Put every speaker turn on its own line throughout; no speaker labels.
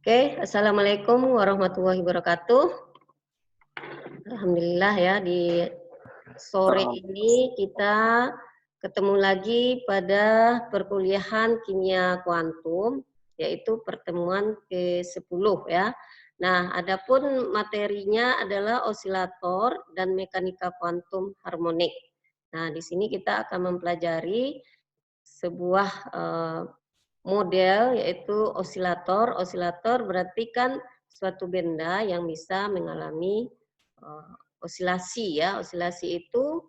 Oke, Assalamualaikum warahmatullahi wabarakatuh. Alhamdulillah ya, di sore ini kita ketemu lagi pada perkuliahan kimia kuantum, yaitu pertemuan ke-10 ya. Nah, adapun materinya adalah osilator dan mekanika kuantum harmonik. Nah, di sini kita akan mempelajari sebuah model yaitu osilator. Osilator berarti kan suatu benda yang bisa mengalami osilasi ya. Osilasi itu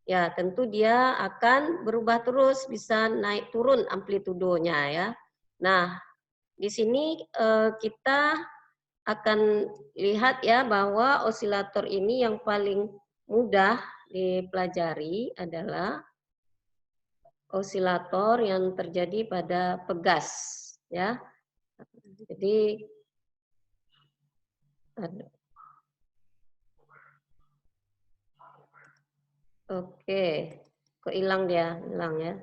ya tentu dia akan berubah terus, bisa naik turun amplitudonya ya. Nah, di sini kita akan lihat ya bahwa osilator ini yang paling mudah dipelajari adalah osilator yang terjadi pada pegas ya. Jadi oke, kok hilang dia, hilang ya.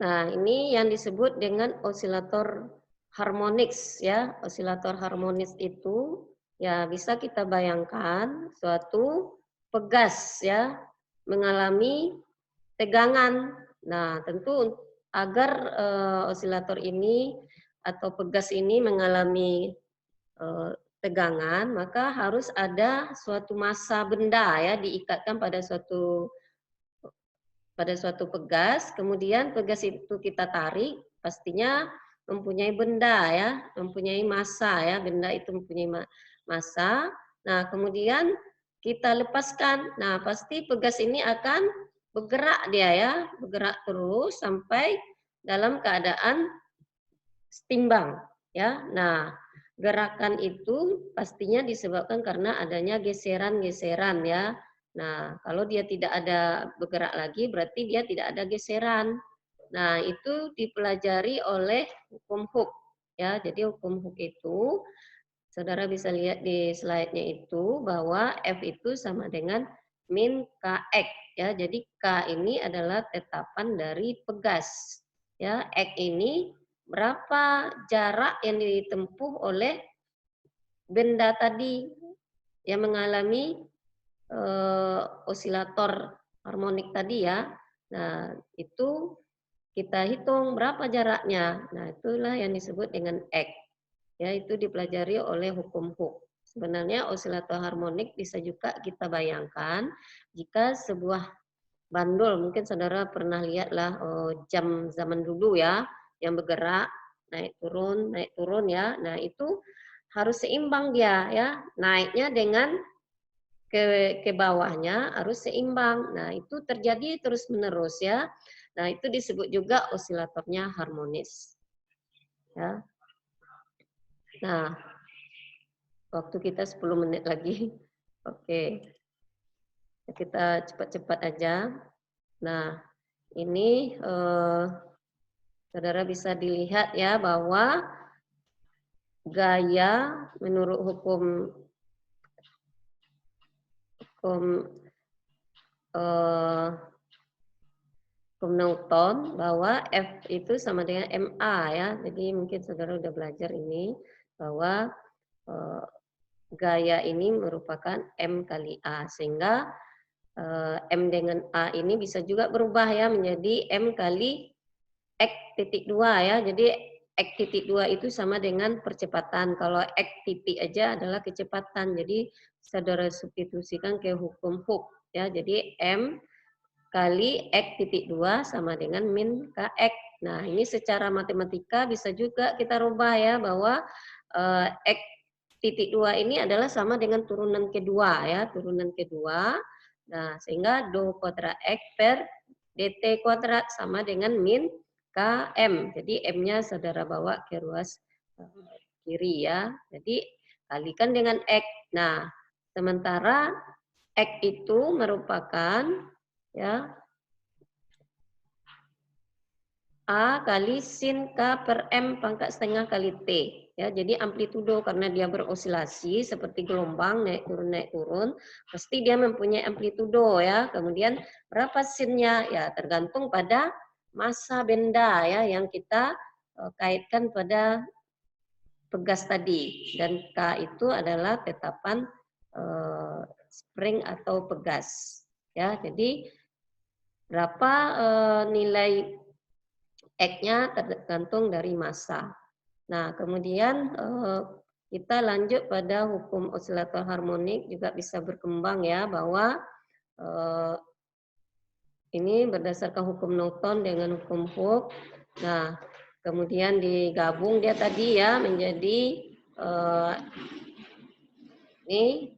Nah, ini yang disebut dengan osilator harmonix ya. Osilator harmonix itu ya bisa kita bayangkan suatu pegas ya mengalami tegangan. Nah, tentu agar osilator ini atau pegas ini mengalami tegangan, maka harus ada suatu massa benda ya diikatkan pada suatu pegas, kemudian pegas itu kita tarik, pastinya mempunyai benda ya, mempunyai massa ya, benda itu mempunyai massa. Nah, kemudian kita lepaskan. Nah, pasti pegas ini akan bergerak dia ya, bergerak terus sampai dalam keadaan setimbang ya. Nah, gerakan itu pastinya disebabkan karena adanya geseran-geseran ya. Nah, kalau dia tidak ada bergerak lagi berarti dia tidak ada geseran. Nah, itu dipelajari oleh hukum Hooke ya. Jadi hukum Hooke itu saudara bisa lihat di slide-nya itu bahwa F itu sama dengan min Kx ya. Jadi K ini adalah tetapan dari pegas. Ya, X ini berapa jarak yang ditempuh oleh benda tadi yang mengalami osilator harmonik tadi ya. Nah, itu kita hitung berapa jaraknya. Nah, itulah yang disebut dengan X. Ya, itu dipelajari oleh hukum Hooke. Sebenarnya osilator harmonik bisa juga kita bayangkan jika sebuah bandul, mungkin saudara pernah lihatlah jam zaman dulu ya, yang bergerak naik turun ya. Nah, itu harus seimbang dia ya, naiknya dengan ke bawahnya harus seimbang. Nah, itu terjadi terus-menerus ya. Nah, itu disebut juga osilatornya harmonis. Ya. Nah, waktu kita 10 menit lagi. Oke. Kita cepat-cepat aja. Nah, ini saudara bisa dilihat ya bahwa gaya menurut hukum Newton bahwa F itu sama dengan MA ya. Jadi mungkin saudara udah belajar ini bahwa gaya ini merupakan M kali A, sehingga M dengan A ini bisa juga berubah ya menjadi M kali X titik 2 ya. Jadi X titik 2 itu sama dengan percepatan. Kalau X titik aja adalah kecepatan. Jadi saudara substitusikan ke hukum Hooke ya. Jadi M kali X titik 2 sama dengan min KX. Nah, ini secara matematika bisa juga kita rubah ya bahwa X titik 2 ini adalah sama dengan turunan kedua ya, turunan kedua. Nah, sehingga do kuadrat X per dt kuadrat sama dengan min KM. Jadi M-nya saudara bawa ke ruas kiri ya. Jadi kalikan dengan X. Nah, sementara X itu merupakan ya A kali sin K per M pangkat setengah kali T. Ya, jadi amplitudo karena dia berosilasi seperti gelombang naik turun, pasti dia mempunyai amplitudo ya. Kemudian berapa sinnya? Ya tergantung pada massa benda ya yang kita kaitkan pada pegas tadi, dan K itu adalah tetapan spring atau pegas ya. Jadi berapa nilai X-nya tergantung dari massa. Nah, kemudian kita lanjut pada hukum osilator harmonik juga bisa berkembang ya, bahwa ini berdasarkan hukum Newton dengan hukum Hooke. Nah, kemudian digabung dia tadi ya menjadi ini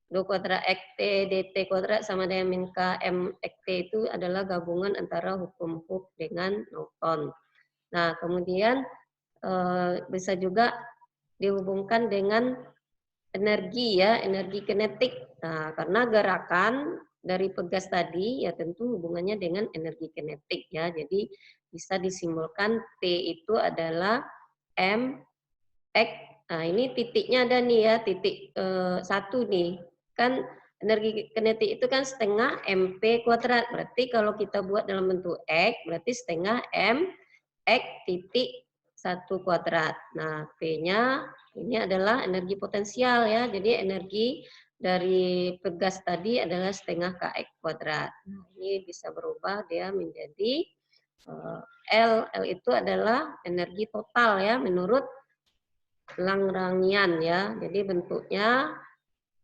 2 kuadrat X T dt kuadrat sama dengan min K M X T itu adalah gabungan antara hukum Hooke dengan Newton. Nah, kemudian bisa juga dihubungkan dengan energi ya, energi kinetik. Nah, karena gerakan dari pegas tadi ya tentu hubungannya dengan energi kinetik ya. Jadi bisa disimbolkan T itu adalah M X. Nah, ini titiknya ada nih ya, titik 1 nih. Kan energi kinetik itu kan setengah MP kuadrat. Berarti kalau kita buat dalam bentuk X, berarti setengah M X titik 1 kuadrat. Nah, P-nya ini adalah energi potensial ya. Jadi energi dari pegas tadi adalah setengah Kx kuadrat. Nah, ini bisa berubah dia menjadi L. L itu adalah energi total ya menurut Lagrangian ya. Jadi bentuknya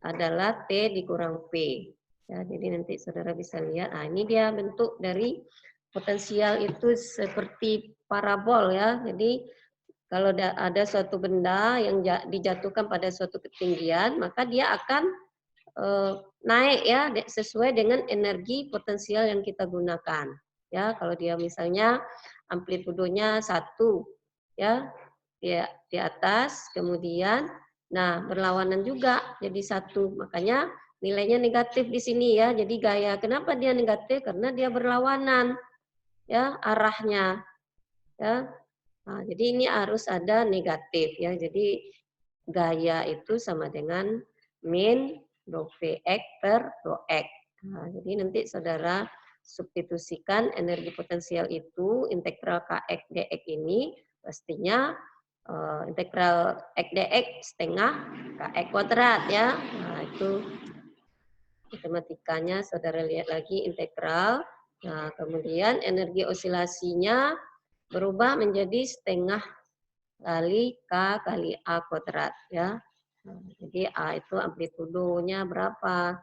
adalah T dikurang P. Ya, jadi nanti saudara bisa lihat. Nah, ini dia bentuk dari potensial itu seperti parabol ya. Jadi kalau ada suatu benda yang dijatuhkan pada suatu ketinggian, maka dia akan naik ya sesuai dengan energi potensial yang kita gunakan. Ya, kalau dia misalnya amplitudonya 1 ya, di atas, kemudian nah berlawanan juga jadi 1. Makanya nilainya negatif di sini ya. Jadi gaya kenapa dia negatif? Karena dia berlawanan ya arahnya ya. Nah, jadi ini harus ada negatif ya. Jadi gaya itu sama dengan min rho Vx per rho x. Nah, jadi nanti saudara substitusikan energi potensial itu integral Kx dx ini pastinya integral x dx setengah Kx kuadrat ya. Nah, itu matematikanya saudara lihat lagi integral. Nah, kemudian energi osilasinya berubah menjadi setengah kali K kali A kuadrat ya. Nah, jadi A itu amplitudonya berapa.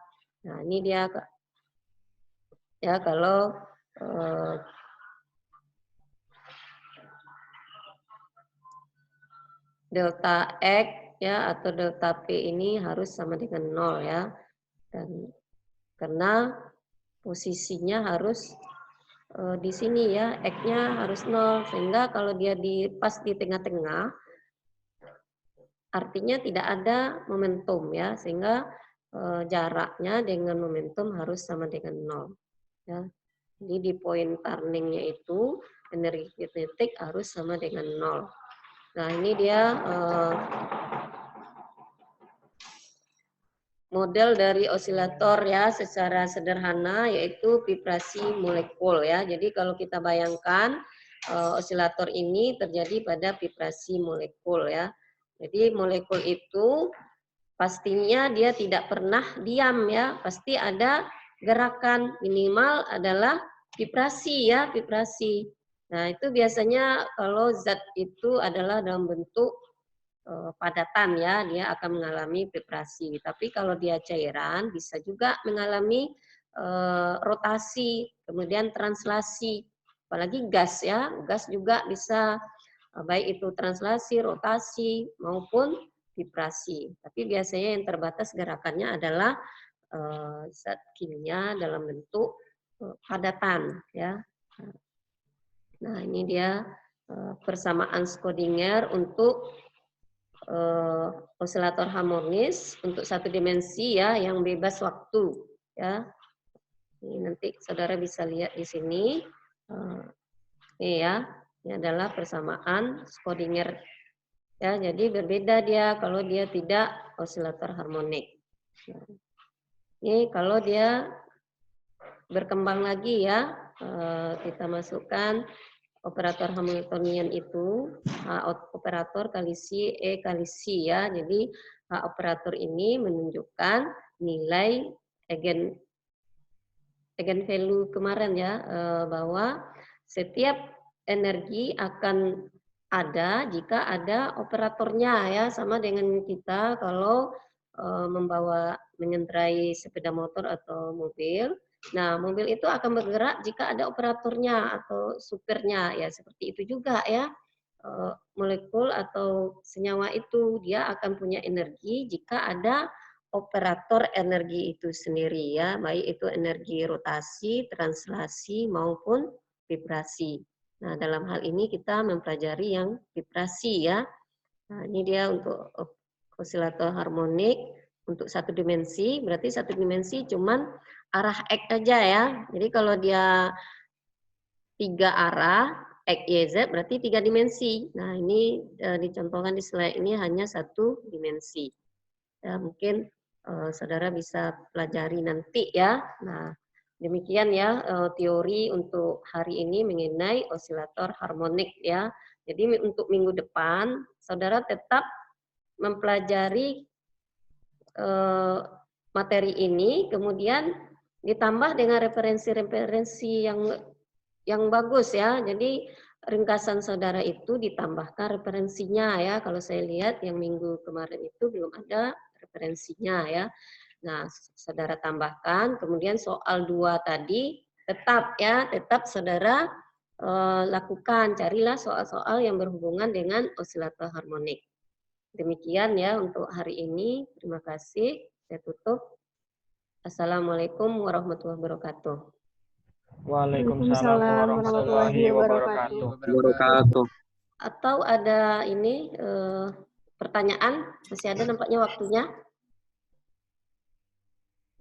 Nah, ini dia ya kalau delta X ya atau delta P ini harus sama dengan 0 ya. Dan karena posisinya harus di sini ya, X-nya harus 0 sehingga kalau dia pas di tengah-tengah artinya tidak ada momentum ya, sehingga jaraknya dengan momentum harus sama dengan 0 ya. Jadi di poin turningnya itu energi kinetik harus sama dengan 0. Nah, ini dia model dari osilator ya secara sederhana, yaitu vibrasi molekul ya. Jadi kalau kita bayangkan osilator ini terjadi pada vibrasi molekul ya. Jadi molekul itu pastinya dia tidak pernah diam ya, pasti ada gerakan, minimal adalah vibrasi ya, vibrasi. Nah, itu biasanya kalau zat itu adalah dalam bentuk padatan ya, dia akan mengalami vibrasi. Tapi kalau dia cairan bisa juga mengalami rotasi, kemudian translasi. Apalagi gas ya, gas juga bisa baik itu translasi, rotasi maupun vibrasi. Tapi biasanya yang terbatas gerakannya adalah zat kimia dalam bentuk padatan ya. Nah, ini dia persamaan Schrödinger untuk osilator harmonis untuk satu dimensi ya yang bebas waktu ya. Ini nanti saudara bisa lihat di sini. Ini ya, ini adalah persamaan Schrödinger ya. Jadi berbeda dia kalau dia tidak osilator harmonik. Ini kalau dia berkembang lagi ya. kita masukkan operator Hamiltonian itu H operator kali C, E kali C ya. Jadi H operator ini menunjukkan nilai eigenvalue kemarin ya, bahwa setiap energi akan ada jika ada operatornya ya, sama dengan kita kalau mengendarai sepeda motor atau mobil. Nah, mobil itu akan bergerak jika ada operatornya atau supirnya ya, seperti itu juga ya. Molekul atau senyawa itu dia akan punya energi jika ada operator energi itu sendiri ya, baik itu energi rotasi, translasi maupun vibrasi. Nah, dalam hal ini kita mempelajari yang vibrasi ya. Nah, ini dia untuk osilator harmonik untuk satu dimensi, berarti satu dimensi cuman arah X aja ya. Jadi kalau dia 3 arah, X, Y, Z berarti 3 dimensi. Nah, ini dicontohkan di slide ini hanya satu dimensi. Ya, mungkin saudara bisa pelajari nanti ya. Nah, demikian ya teori untuk hari ini mengenai osilator harmonik ya. Jadi untuk minggu depan, saudara tetap mempelajari materi ini, kemudian ditambah dengan referensi-referensi yang bagus ya. Jadi ringkasan saudara itu ditambahkan referensinya ya. Kalau saya lihat yang minggu kemarin itu belum ada referensinya ya. Nah, saudara tambahkan, kemudian soal 2 tadi tetap ya, tetap saudara lakukan, carilah soal-soal yang berhubungan dengan osilator harmonik. Demikian ya untuk hari ini. Terima kasih. Saya tutup. Assalamualaikum warahmatullahi wabarakatuh.
Waalaikumsalam warahmatullahi wabarakatuh.
Atau ada ini pertanyaan? Masih ada nampaknya waktunya?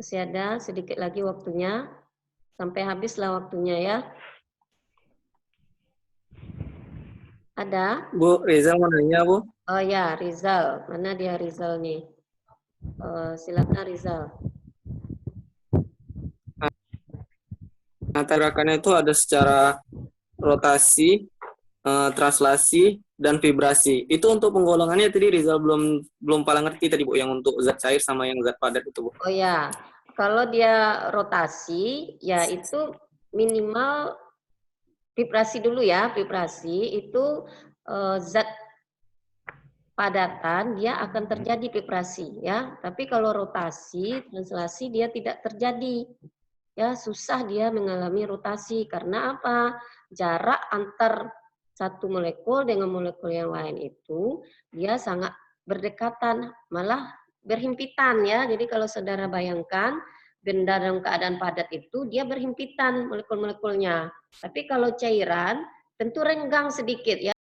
Masih ada sedikit lagi waktunya. Sampai habislah waktunya ya. Ada?
Bu, Rizal mau nanya, Bu.
Oh ya, Rizal. Mana dia Rizal nih? Silakan Rizal.
Nah, gerakannya itu ada secara rotasi, translasi, dan vibrasi. Itu untuk penggolongannya tadi Rizal belum paling ngerti tadi, Bu, yang untuk zat cair sama yang zat padat itu, Bu.
Oh ya, kalau dia rotasi, ya itu minimal vibrasi dulu ya. Vibrasi itu zat padatan dia akan terjadi vibrasi ya. Tapi kalau rotasi, translasi dia tidak terjadi. Ya, susah dia mengalami rotasi karena apa? Jarak antar satu molekul dengan molekul yang lain itu dia sangat berdekatan, malah berhimpitan ya. Jadi kalau saudara bayangkan benda dalam keadaan padat itu dia berhimpitan molekul-molekulnya. Tapi kalau cairan tentu renggang sedikit ya.